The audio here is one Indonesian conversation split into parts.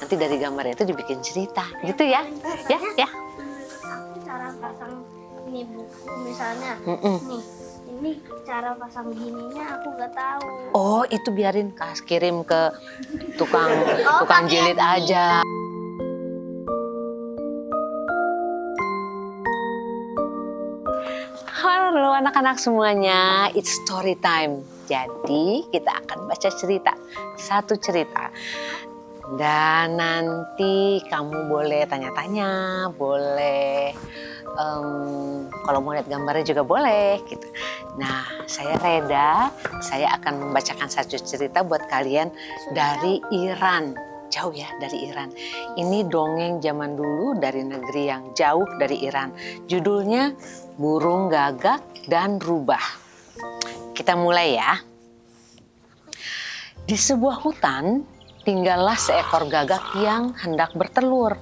Nanti dari gambar itu dibikin cerita, gitu ya? Ya. Aku cara pasang ini buku misalnya. Mm-mm. Nih, ini cara pasang gininya aku nggak tahu. Oh, itu biarin kirim ke tukang pakai jilid ini. aja. Halo anak-anak semuanya, it's story time. Jadi kita akan baca cerita, satu cerita. Dan nanti kamu boleh tanya-tanya, boleh kalau mau lihat gambarnya juga boleh gitu. Nah, saya Reda, saya akan membacakan satu cerita buat kalian dari Iran. Jauh ya dari Iran. Ini dongeng zaman dulu dari negeri yang jauh dari Iran. Judulnya Burung Gagak dan Rubah. Kita mulai ya. Di sebuah hutan tinggallah seekor gagak yang hendak bertelur.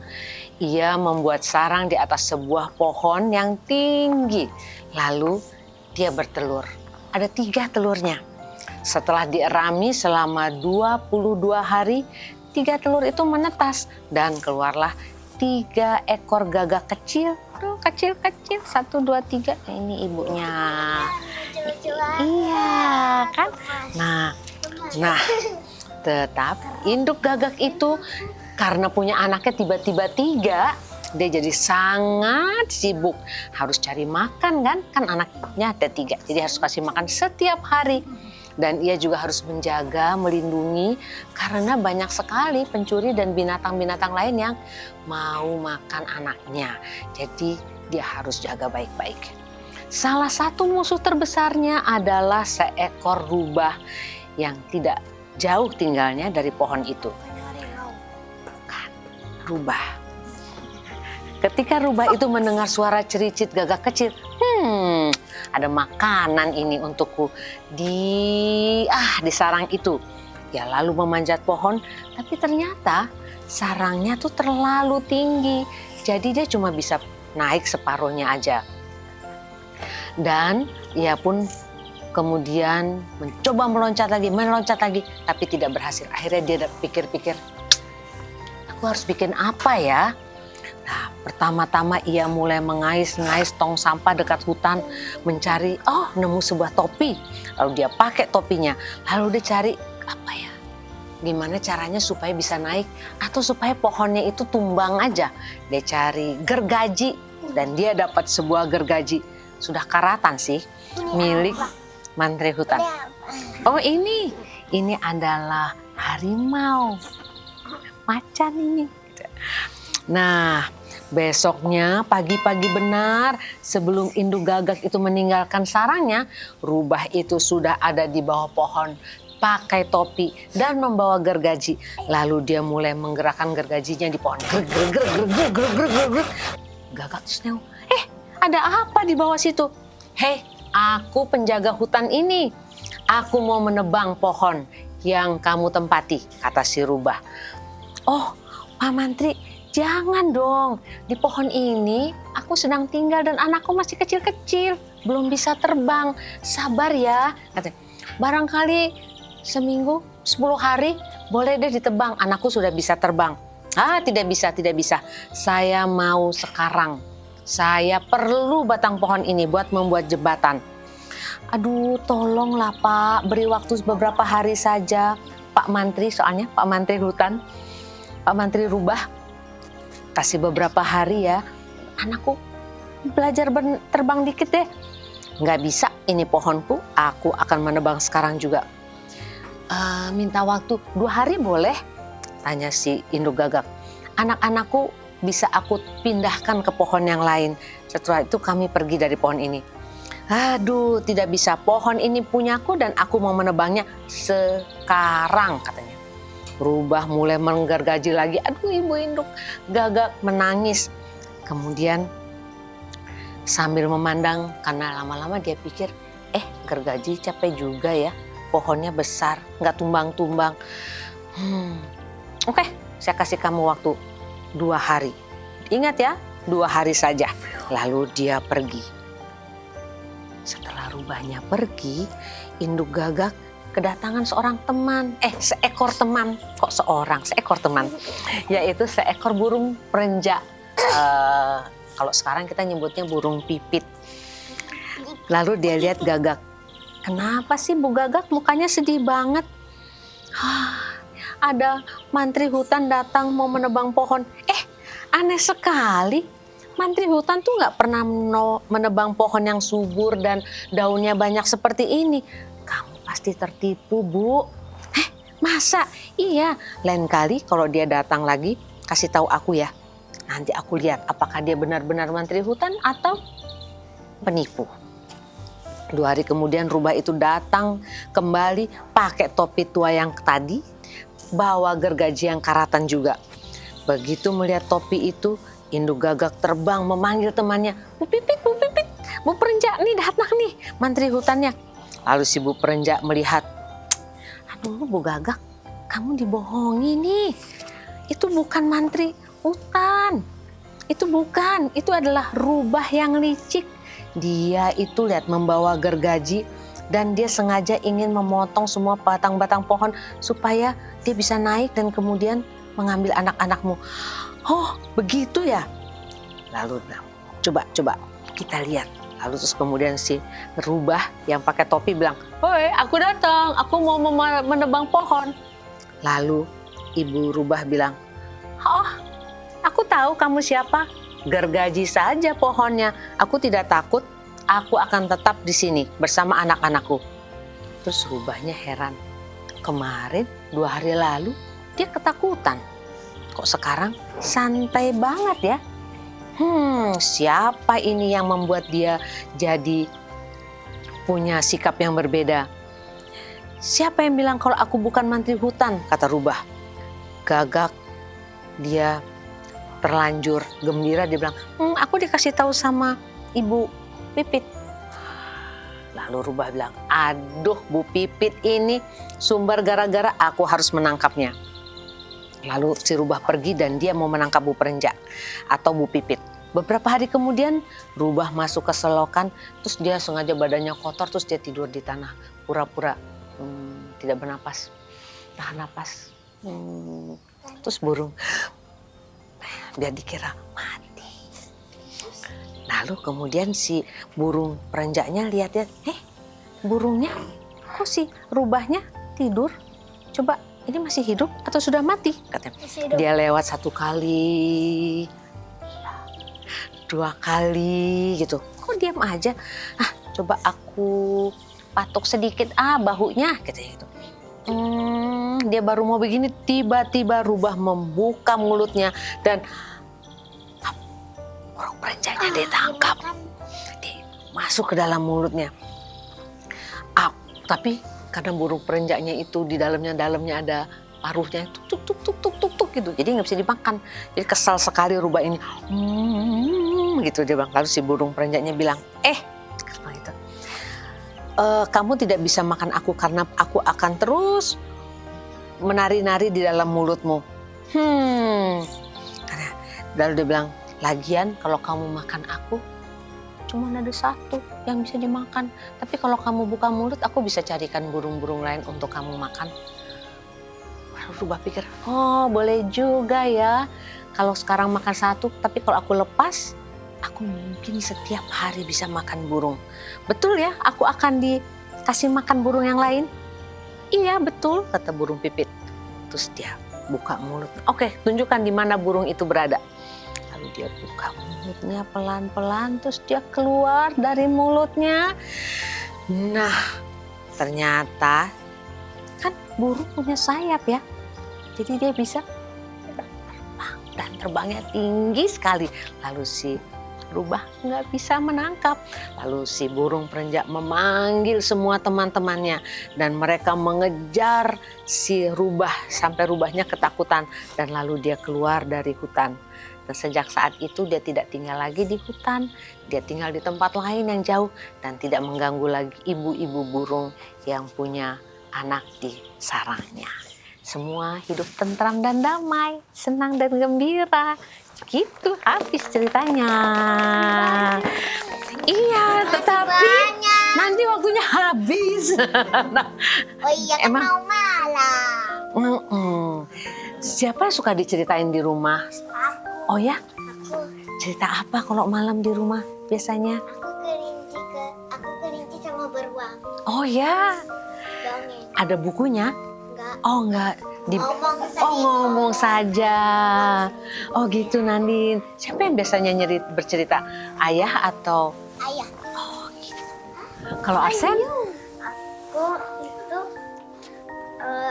Ia membuat sarang di atas sebuah pohon yang tinggi. Lalu dia bertelur. Ada 3 telurnya. Setelah dierami selama 22 hari, 3 telur itu menetas dan keluarlah 3 ekor gagak kecil. Tuh, kecil-kecil, 1, 2, 3. Ini ibunya. Iya kan? Nah, tetap induk gagak itu karena punya anaknya tiba-tiba 3, dia jadi sangat sibuk. Harus cari makan kan anaknya ada 3, jadi harus kasih makan setiap hari. Dan ia juga harus menjaga, melindungi karena banyak sekali pencuri dan binatang-binatang lain yang mau makan anaknya. Jadi dia harus jaga baik-baik. Salah satu musuh terbesarnya adalah seekor rubah yang tidak jauh tinggalnya dari pohon itu. Bukan, rubah. Ketika rubah itu mendengar suara cericit gagak kecil, ada makanan ini untukku di sarang itu. Ya lalu memanjat pohon, tapi ternyata sarangnya tuh terlalu tinggi. Jadi dia cuma bisa naik separuhnya aja. Dan ia pun kemudian mencoba meloncat lagi, tapi tidak berhasil. Akhirnya dia pikir-pikir, aku harus bikin apa ya? Nah, pertama-tama ia mulai mengais-ngais tong sampah dekat hutan, mencari, nemu sebuah topi. Lalu dia pakai topinya, lalu dia cari, apa ya? Gimana caranya supaya bisa naik, atau supaya pohonnya itu tumbang aja. Dia cari gergaji, dan dia dapat sebuah gergaji. Sudah karatan sih, milik mantri hutan. Oh ini adalah harimau, macan ini. Nah, besoknya pagi-pagi benar sebelum induk gagak itu meninggalkan sarangnya, rubah itu sudah ada di bawah pohon, pakai topi dan membawa gergaji. Lalu dia mulai menggerakkan gergajinya di pohon. Gagak seneng. Ada apa di bawah situ? Hei, aku penjaga hutan ini. Aku mau menebang pohon yang kamu tempati, kata si rubah. Oh, Pak Mantri, jangan dong. Di pohon ini aku sedang tinggal dan anakku masih kecil-kecil. Belum bisa terbang. Sabar ya. Kata, barangkali seminggu, 10 hari boleh deh ditebang. Anakku sudah bisa terbang. Tidak bisa. Saya mau sekarang. Saya perlu batang pohon ini buat membuat jembatan. Aduh, tolonglah Pak, beri waktu beberapa hari saja. Pak Mantri, soalnya Pak Mantri hutan, Pak Mantri rubah. Kasih beberapa hari ya, anakku belajar terbang dikit deh. Nggak bisa, ini pohonku, aku akan menebang sekarang juga. Minta waktu 2 hari boleh? Tanya si induk gagak. Anak-anakku bisa aku pindahkan ke pohon yang lain. Setelah itu kami pergi dari pohon ini. Aduh, tidak bisa. Pohon ini punyaku dan aku mau menebangnya sekarang, katanya. Rubah mulai menggergaji lagi. Aduh, ibu induk gagak menangis. Kemudian sambil memandang, karena lama-lama dia pikir, gergaji capek juga ya. Pohonnya besar, nggak tumbang-tumbang. Oke, saya kasih kamu waktu 2 hari. Ingat ya, 2 hari saja. Lalu dia pergi. Setelah rubahnya pergi, induk gagak kedatangan seekor teman. Kok seorang? Seekor teman. Yaitu seekor burung perenjak. Kalau sekarang kita nyebutnya burung pipit. Lalu dia lihat Gagak. Kenapa sih Bu Gagak mukanya sedih banget? Ada mantri hutan datang mau menebang pohon. Aneh sekali. Mantri hutan tuh nggak pernah menebang pohon yang subur dan daunnya banyak seperti ini. Kamu pasti tertipu, Bu. Masa? Iya. Lain kali kalau dia datang lagi, kasih tahu aku ya. Nanti aku lihat apakah dia benar-benar mantri hutan atau penipu. 2 hari kemudian rubah itu datang kembali pakai topi tua yang tadi, bawa gergaji yang karatan juga. Begitu melihat topi itu, induk Gagak terbang memanggil temannya, Bu Pipit, Bu Pipit, Bu Perenjak nih datang nih, mantri hutannya. Lalu si Bu Perenjak melihat, aduh Bu Gagak, kamu dibohongi nih. Itu bukan mantri hutan. Itu bukan, itu adalah rubah yang licik. Dia itu lihat membawa gergaji dan dia sengaja ingin memotong semua batang-batang pohon supaya dia bisa naik dan kemudian mengambil anak-anakmu. Oh, begitu ya? Lalu coba kita lihat. Lalu terus kemudian si rubah yang pakai topi bilang, "Hoi, aku datang, aku mau menebang pohon." Lalu ibu rubah bilang, "Oh, aku tahu kamu siapa. Gergaji saja pohonnya. Aku tidak takut. Aku akan tetap di sini bersama anak-anakku." Terus rubahnya heran. Kemarin 2 hari lalu dia ketakutan. Kok sekarang santai banget ya? Siapa ini yang membuat dia jadi punya sikap yang berbeda? Siapa yang bilang kalau aku bukan mantri hutan? Kata rubah. Gagak dia terlanjur gembira, dia bilang, aku dikasih tahu sama Ibu Pipit. Lalu rubah bilang, aduh Bu Pipit ini sumber gara-gara aku harus menangkapnya. Lalu si rubah pergi dan dia mau menangkap Bu Perenjak atau Bu Pipit. Beberapa hari kemudian rubah masuk ke selokan, terus dia sengaja badannya kotor, terus dia tidur di tanah, pura-pura tidak bernapas, tahan napas. Terus burung, dia dikira mati. Lalu kemudian si burung perenjaknya lihat-lihat, burungnya kok si rubahnya tidur? Coba ini masih hidup atau sudah mati? Katanya. Dia lewat 1 kali, 2 kali gitu. Kok diam aja? Coba aku patok sedikit bahunya, katanya gitu. Dia baru mau begini, tiba-tiba rubah membuka mulutnya dan burung perenjaknya ditangkap. Masuk ke dalam mulutnya. Tapi karena burung perenjaknya itu di dalamnya ada paruhnya, tuk gitu. Jadi nggak bisa dimakan. Jadi kesal sekali rubah ini. Gitu dia bilang. Lalu si burung perenjaknya bilang, gitu. Kamu tidak bisa makan aku karena aku akan terus menari-nari di dalam mulutmu. Lalu dia bilang, lagian kalau kamu makan aku, cuma ada 1 yang bisa dimakan. Tapi kalau kamu buka mulut, aku bisa carikan burung-burung lain untuk kamu makan. Lalu rubah pikir, boleh juga ya. Kalau sekarang makan 1, tapi kalau aku lepas, aku mungkin setiap hari bisa makan burung. Betul ya, aku akan dikasih makan burung yang lain? Iya betul, kata burung Pipit. Terus dia buka mulut. Oke, tunjukkan di mana burung itu berada. Lalu dia buka mulutnya pelan-pelan, terus dia keluar dari mulutnya. Nah, ternyata kan burung punya sayap ya. Jadi dia bisa terbang dan terbangnya tinggi sekali. Lalu si rubah nggak bisa menangkap. Lalu si burung perenjak memanggil semua teman-temannya dan mereka mengejar si rubah sampai rubahnya ketakutan dan lalu dia keluar dari hutan. Dan sejak saat itu dia tidak tinggal lagi di hutan, dia tinggal di tempat lain yang jauh dan tidak mengganggu lagi ibu-ibu burung yang punya anak di sarangnya. Semua hidup tentram dan damai, senang dan gembira. Gitu habis ceritanya. Iya, tetapi Nanti waktunya habis. Oh iya kan Emang- mau malam. Siapa suka diceritain di rumah? Aku, Oh ya, aku, cerita apa kalau malam di rumah biasanya? aku kelinci sama beruang. Oh ya, Dongeng. ada bukunya? Enggak. Oh enggak. Ngomong saja. Oh ngomong saja. Oh gitu Nandin. Siapa yang biasanya bercerita? Ayah atau? Ayah. Kalau Arsen?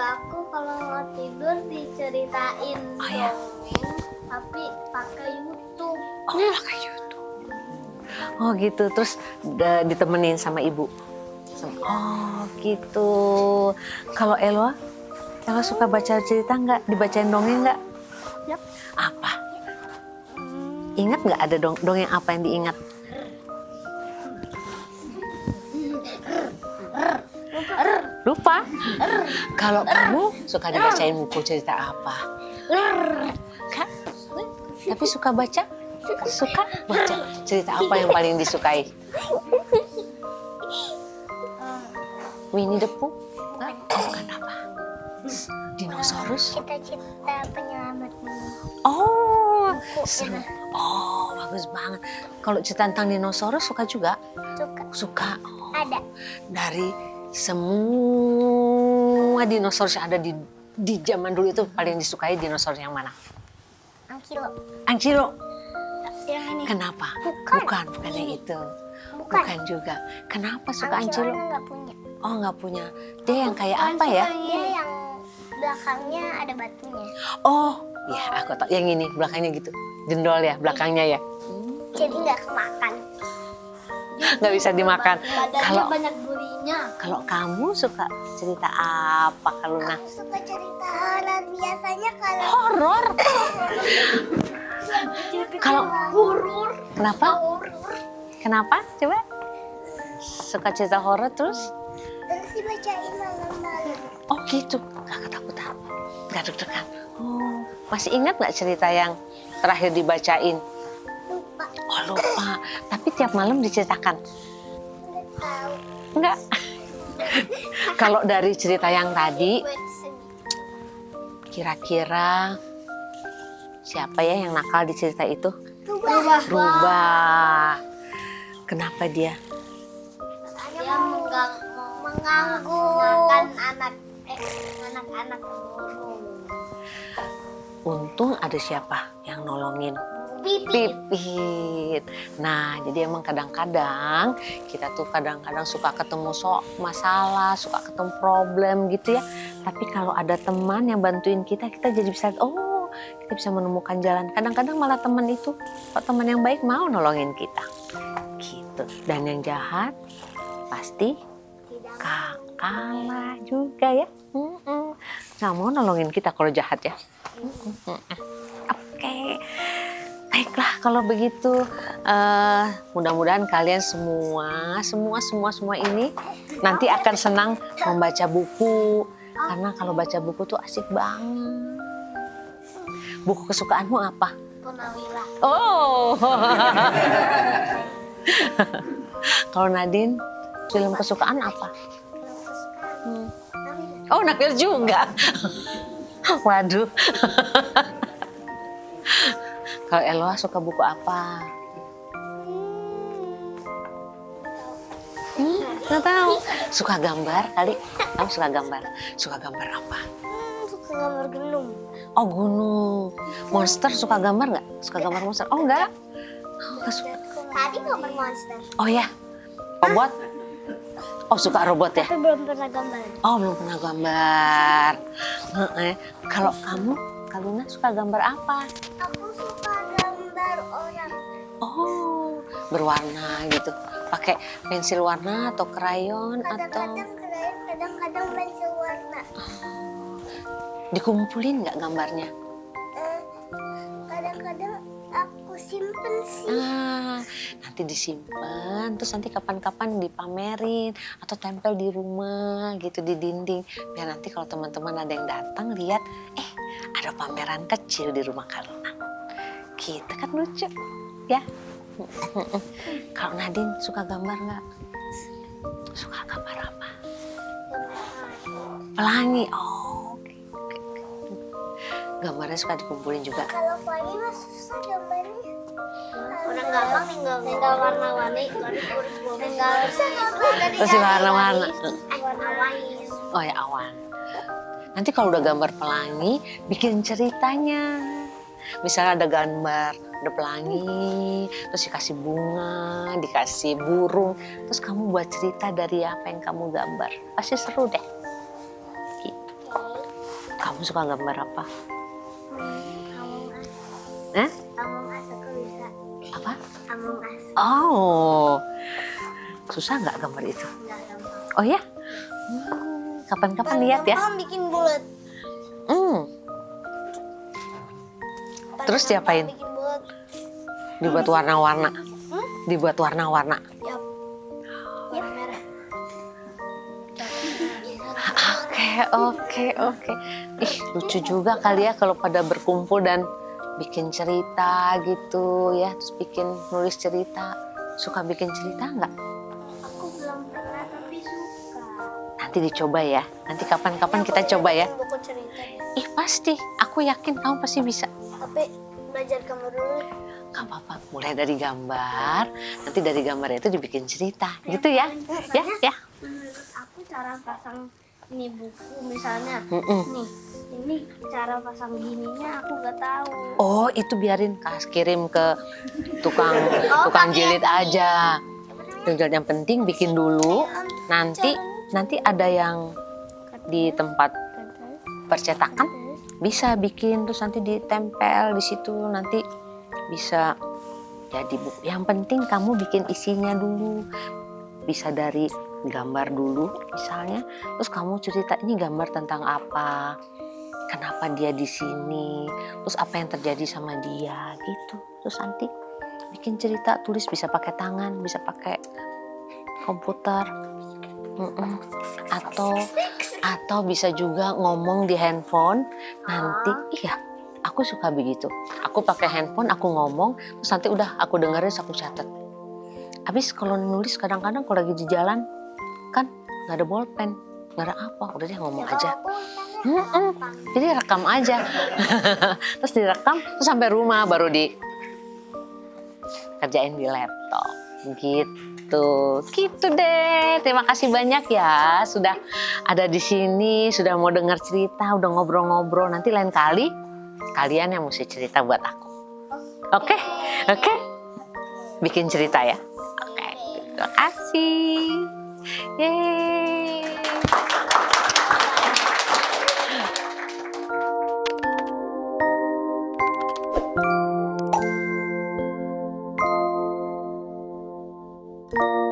Aku kalau mau tidur diceritain Oh, ya. dongeng, tapi pakai YouTube. Oh pakai YouTube. Oh gitu. Terus ditemenin sama ibu? Oh gitu. Kalau Elwa? Elwa suka baca cerita nggak? Dibacain dongeng nggak? Yap. Apa? Ingat nggak ada dongeng apa yang diingat? Lupa? Kalau kamu suka dibacain buku cerita apa? Kak? Tapi suka baca? Suka baca cerita apa yang paling disukai? Winnie the Pooh? Enggak? Oh, bukan apa? Dinosaurus? Cita-cita penyelamat dunia. Oh, seru. Oh, bagus banget. Kalau cerita tentang dinosaurus suka juga? Suka. Suka. Oh, Ada. dari semua dinosaurus yang ada di zaman dulu itu paling disukai dinosaurus yang mana? Angkilo. Angkilo. Yang ini. Kenapa? Bukan. Bukan yang itu. Bukan. Bukan juga. Kenapa suka Angkilo Angkilo? nggak punya. Oh, nggak punya. Dia yang kayak apa ya? Dia yang belakangnya ada batunya. Oh, ya aku tahu yang ini belakangnya gitu. Jendol ya belakangnya ya. Jadi nggak kemakan. Nggak bisa dimakan. Badannya Kalau banyak durinya. kalau kamu suka cerita apa kalau Luna? Aku suka cerita horor. Biasanya kalau Horor. Kalau horor. kenapa? Kenapa? Coba. Suka cerita horor terus? Terus dibacain malam-malam. Oh gitu. Gak ketakutan. Gak deg-degan. Oh, masih ingat nggak cerita yang terakhir dibacain? Lupa. Oh lupa. Tapi tiap malam diceritakan. Nggak tahu. Enggak. Kalau dari cerita yang tadi, Buat sedih. kira-kira siapa ya yang nakal di cerita itu? Rubah. Rubah. Kenapa dia? Dia mengganggu anak-anak guru. Untung ada siapa yang nolongin? Pipi. Pipit. Nah, jadi emang kadang-kadang kita tuh kadang-kadang suka ketemu masalah, suka ketemu problem gitu ya. Tapi kalau ada teman yang bantuin kita jadi bisa, oh kita bisa menemukan jalan. Kadang-kadang malah teman itu, kok teman yang baik mau nolongin kita. Gitu. Dan yang jahat pasti kalah juga ya. Nggak mau nolongin kita kalau jahat ya. Oke. Baiklah kalau begitu mudah-mudahan kalian semua ini nanti akan senang membaca buku karena kalau baca buku tuh asik banget. Buku kesukaanmu apa? Purnawira. Oh. Kalau Nadine film kesukaan apa? Oh Nabil juga. Waduh. Kalau Elwa suka buku apa? Nggak tahu. Suka gambar kali? Kamu suka gambar? Suka gambar apa? Suka gambar gunung. Oh gunung. Monster suka gambar nggak? Suka gambar monster? Oh enggak. Oh, nggak suka. Tadi gambar monster. Oh ya. Robot? Oh suka robot ya? Tapi belum pernah gambar. Oh belum pernah gambar. Kalau kamu, Kaluna suka gambar apa? Aku suka gambar orang. Oh berwarna gitu. Pakai pensil warna atau krayon atau Kadang-kadang krayon, kadang-kadang pensil warna. dikumpulin nggak gambarnya? Kadang-kadang aku simpen sih. Nanti disimpan, terus nanti kapan-kapan dipamerin atau tempel di rumah gitu di dinding. Biar nanti kalau teman-teman ada yang datang lihat, ada pameran kecil di rumah Kaluna. Gitu kan lucu, ya? Kalau Nadine suka gambar nggak? Pelangi. Oh, oke. Gambarnya suka dikumpulin juga. Kalau pelangi mah susah gambarnya. Orang gampang tinggal warna-warni, tinggal Terus warna-warna. warna-warni. Oh ya, awan. Nanti kalau udah gambar pelangi, bikin ceritanya. Misalnya ada gambar, ada pelangi, terus dikasih bunga, dikasih burung, terus kamu buat cerita dari apa yang kamu gambar. Pasti seru deh. Gitu. Kamu suka gambar apa? Among Us. Eh? Among Us aku bisa. Apa? Among Us. Oh, susah nggak gambar itu? Nggak gampang. Oh ya? Kapan-kapan lihat ya. Gampang bikin bulat. Terus diapain? Bikin bulat. Dibuat warna-warna. Dibuat warna-warna. Yap. Warna merah. Oke. Ih, lucu juga kali ya kalau pada berkumpul dan bikin cerita gitu ya. Terus bikin nulis cerita. Suka bikin cerita nggak? Aku belum pernah tapi suka. Nanti dicoba ya. Nanti kapan-kapan kita coba ya. Buku cerita. Ih, pasti. Aku yakin kamu pasti bisa. Tapi belajar gambar dulu. Gak apa-apa. Mulai dari gambar. Nanti dari gambar itu dibikin cerita. Gitu ya. Ya. Menurut aku cara pasang ini buku misalnya. Mm-mm. Nih, ini cara pasang gininya aku nggak tahu. Oh, itu biarin Kas kirim ke tukang pakai jilid aja. Tinggal yang penting bikin dulu. Nanti ada yang di tempat percetakan bisa bikin terus nanti ditempel di situ nanti bisa jadi buku. Yang penting kamu bikin isinya dulu. Bisa dari gambar dulu misalnya, terus kamu cerita ini gambar tentang apa, kenapa dia di sini, terus apa yang terjadi sama dia gitu. Terus nanti bikin cerita, tulis bisa pakai tangan, bisa pakai komputer, atau bisa juga ngomong di handphone. Nanti iya, aku suka begitu. Aku pakai handphone, aku ngomong, terus nanti udah aku dengerin, aku catat. Habis kalau nulis kadang-kadang kalau lagi di jalan kan nggak ada bolpen, nggak ada apa, udah deh ngomong aja. Jadi rekam aja, terus direkam, terus sampai rumah baru kerjain di laptop, gitu deh. Terima kasih banyak ya sudah ada di sini, sudah mau dengar cerita, udah ngobrol-ngobrol. Nanti lain kali kalian yang mesti cerita buat aku, oke? Bikin cerita ya, oke? Terima kasih. Yeay. Thank you.